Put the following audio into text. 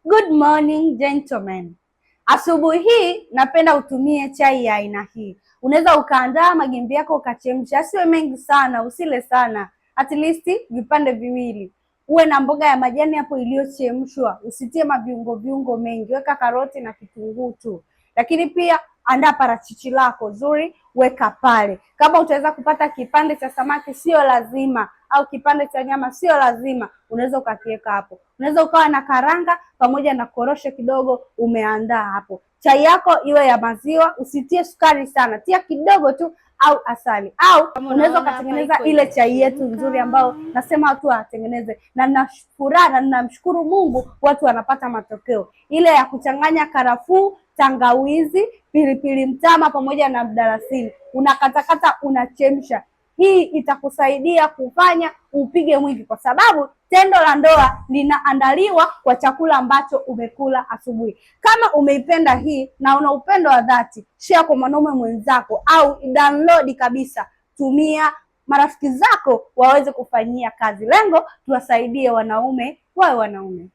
Good morning gentlemen. Asubuhi hii napenda utumie chai ya aina hii. Unaweza ukaandaa magimbi yako ukachemsha, asiwe mengi sana, usile sana. At least vipande viwili. Uwe na mboga ya majani hapo iliyochemshwa, usitie viungo mengi. Weka karoti na kitunguu tu. Lakini pia andaa parachichi lako zuri, weka pale. Kama utaweza kupata kipande cha samaki sio lazima, au kipande cha nyama sio lazima, unaweza ukakiweka hapo. Unaweza ukawa na karanga pamoja na korosho kidogo, umeandaa hapo. Chai yako iwe ya maziwa, usitie sukari sana, tia kidogo tu, au asali. Au unaweza ukatengeneza ile chai yetu nzuri ambao nasema watu watengeneze, na ninafuraha na ninamshukuru Mungu watu wanapata matokeo. Ile ya kuchanganya karafuu, tangawizi, pilipili mtama pamoja na mdalasini. Unakatakata, unachemsha. Hii itakusaidia kufanya upige mwingi, kwa sababu tendo la ndoa linaandaliwa kwa chakula ambacho umekula asubuhi. Kama umeipenda hii na una upendo wa dhati, share kwa mwanaume mwenzako au download kabisa, tumia marafiki zako waweze kufanyia kazi. Lengo tuwasaidie wanaume wawe wanaume.